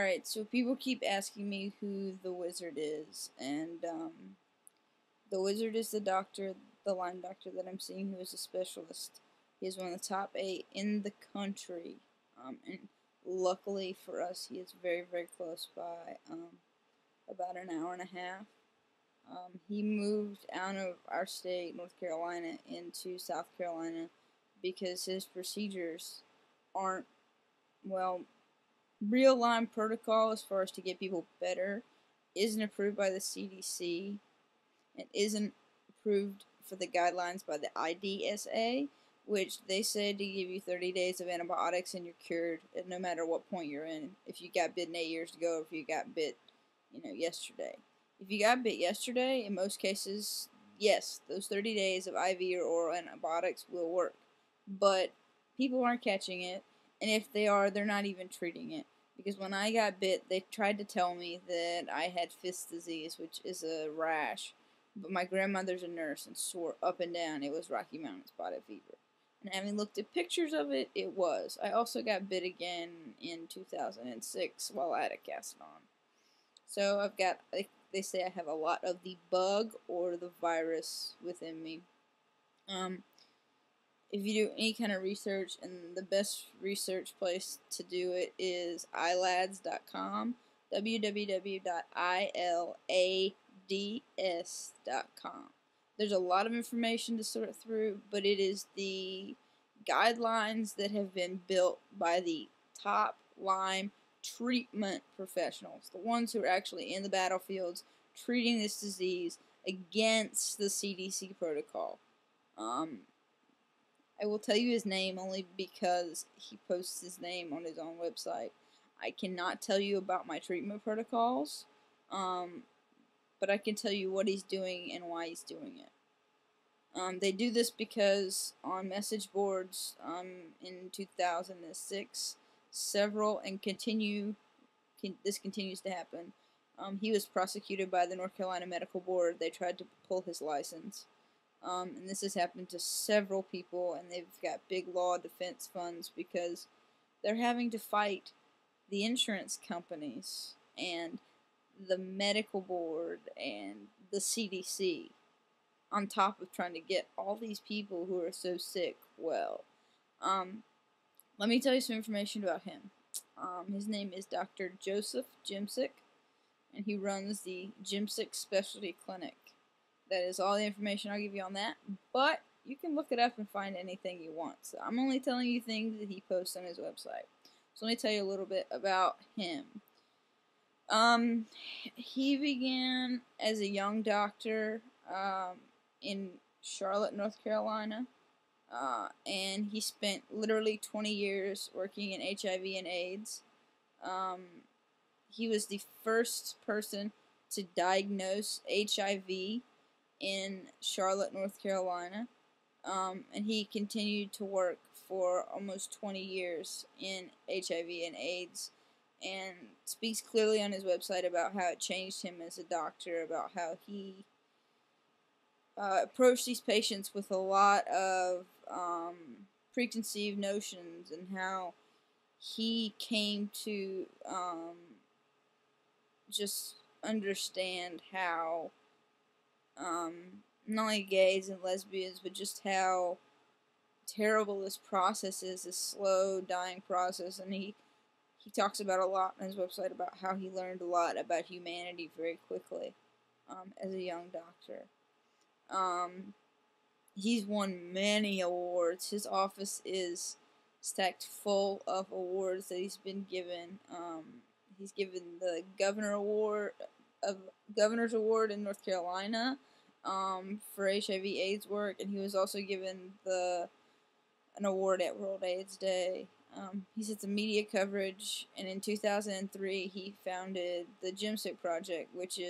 Alright, so people keep asking me who the wizard is, and the wizard is the doctor, the Lyme doctor that I'm seeing, who is a specialist. He is one of the top 8 in the country, and luckily for us, he is very, very close by, about an hour and a half. He moved out of our state, North Carolina, into South Carolina because his procedures aren't, well, real Lyme protocol as far as to get people better isn't approved by the CDC. It isn't approved for the guidelines by the IDSA, which they said to give you 30 days of antibiotics and you're cured at no matter what point you're in. If you got bitten 8 years ago, or if you got bit, yesterday. If you got bit yesterday, in most cases, yes, those 30 days of IV or oral antibiotics will work. But people aren't catching it, and if they are, they're not even treating it. Because when I got bit, they tried to tell me that I had fist disease, which is a rash. But my grandmother's a nurse and swore up and down it was Rocky Mountain spotted fever. And having looked at pictures of it, it was. I also got bit again in 2006 while I had a cast on. So I've got, they say I have a lot of the bug or the virus within me. If you do any kind of research, and the best research place to do it is ilads.com, www.ilads.com. There's a lot of information to sort through, but it is the guidelines that have been built by the top Lyme treatment professionals, the ones who are actually in the battlefields treating this disease against the CDC protocol. I will tell you his name only because he posts his name on his own website. I cannot tell you about my treatment protocols, but I can tell you what he's doing and why he's doing it. They do this because on message boards in 2006, several, and this continues to happen. He was prosecuted by the North Carolina Medical Board. They tried to pull his license. And this has happened to several people, and they've got big law defense funds because they're having to fight the insurance companies and the medical board and the CDC on top of trying to get all these people who are so sick well. Let me tell you some information about him. His name is Dr. Joseph Jimsick, and he runs the Jimsick Specialty Clinic. That is all the information I'll give you on that, but you can look it up and find anything you want. So I'm only telling you things that he posts on his website. So let me tell you a little bit about him. He began as a young doctor in Charlotte, North Carolina, and he spent literally 20 years working in HIV and AIDS. He was the first person to diagnose HIV in Charlotte, North Carolina, and he continued to work for almost 20 years in HIV and AIDS, and speaks clearly on his website about how it changed him as a doctor, about how he approached these patients with a lot of preconceived notions, and how he came to just understand how not only gays and lesbians, but just how terrible this process is, this slow dying process. And he talks about a lot on his website about how he learned a lot about humanity very quickly as a young doctor. He's won many awards. His office is stacked full of awards that he's been given. He's given the Governor's Award in North Carolina for HIV/AIDS work, and he was also given an award at World AIDS Day. He's had some media coverage, and in 2003 he founded the Jimsick Project, which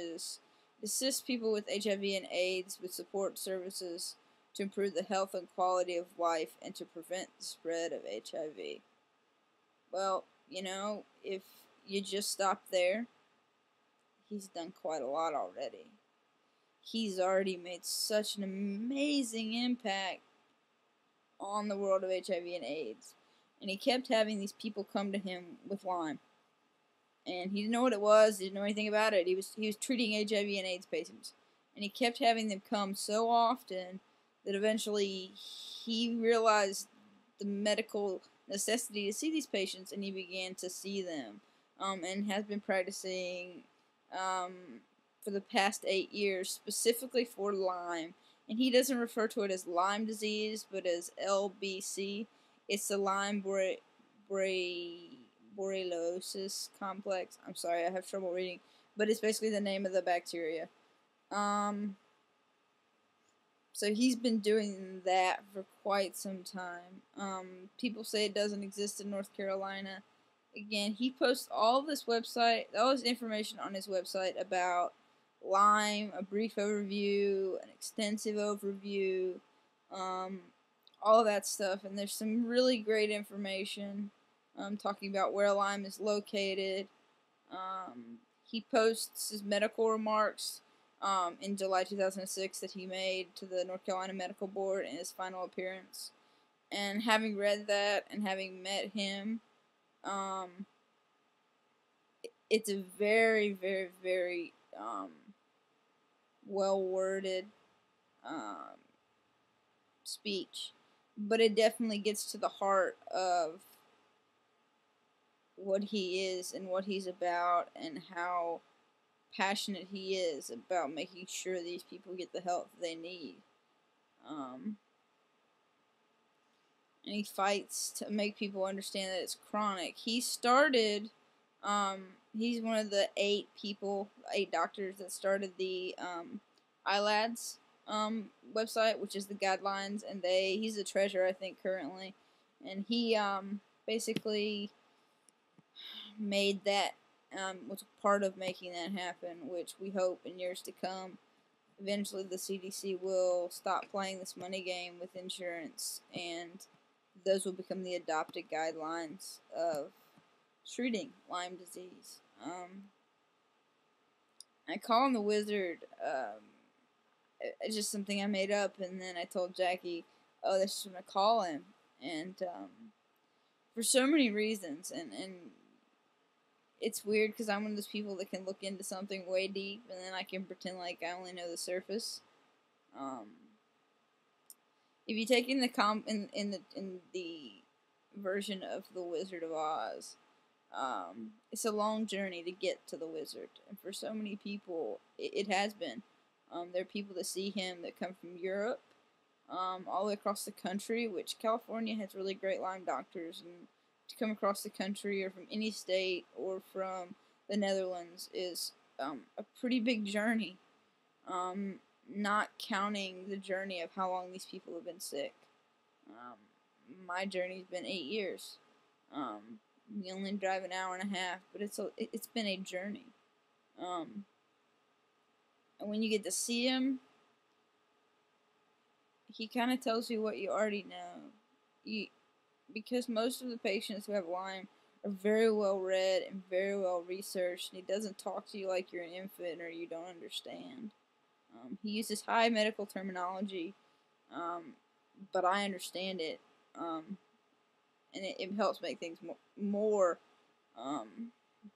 assists people with HIV and AIDS with support services to improve the health and quality of life and to prevent the spread of HIV. Well, if you just stop there, he's done quite a lot already. He's already made such an amazing impact on the world of HIV and AIDS. And he kept having these people come to him with Lyme. and he didn't know what it was. Didn't know anything about it. He was treating HIV and AIDS patients, and he kept having them come so often that eventually he realized the medical necessity to see these patients, and he began to see them, and has been practicing um, for the past 8 years, specifically for Lyme. And he doesn't refer to it as Lyme disease, but as LBC. It's the Lyme borreliosis complex. I'm sorry, I have trouble reading, but it's basically the name of the bacteria. So he's been doing that for quite some time. People say it doesn't exist in North Carolina. Again, he posts all this information on his website about Lyme, a brief overview, an extensive overview, all of that stuff. And there's some really great information talking about where Lyme is located. He posts his medical remarks in July 2006 that he made to the North Carolina Medical Board in his final appearance. And having read that and having met him, it's a very, very, very well worded speech, but it definitely gets to the heart of what he is and what he's about, and how passionate he is about making sure these people get the help they need. And he fights to make people understand that it's chronic. He started, he's one of the 8 doctors that started the ILADS website, which is the guidelines, and he's the treasurer, I think, currently. And he basically made that, was part of making that happen, which we hope in years to come, eventually the CDC will stop playing this money game with insurance, and those will become the adopted guidelines of treating Lyme disease. I call him the Wizard. It's just something I made up, and then I told Jackie, "Oh, that's just what I call him." And for so many reasons, and it's weird because I'm one of those people that can look into something way deep, and then I can pretend like I only know the surface. If you take in the version of the Wizard of Oz, it's a long journey to get to the wizard, and for so many people, it has been. There are people that see him that come from Europe, all the way across the country, which California has really great Lyme doctors, and to come across the country or from any state or from the Netherlands is a pretty big journey. Not counting the journey of how long these people have been sick. My journey's been 8 years. We only drive an hour and a half, but it's been a journey. And when you get to see him, he kind of tells you what you already know. Because most of the patients who have Lyme are very well read and very well researched, and he doesn't talk to you like you're an infant or you don't understand. He uses high medical terminology, but I understand it, and it helps make things more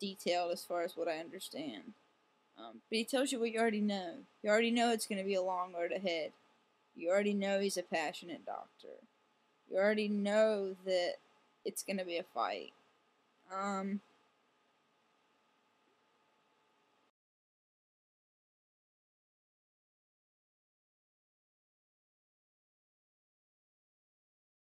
detailed as far as what I understand. But he tells you what you already know. You already know it's going to be a long road ahead. You already know he's a passionate doctor. You already know that it's going to be a fight.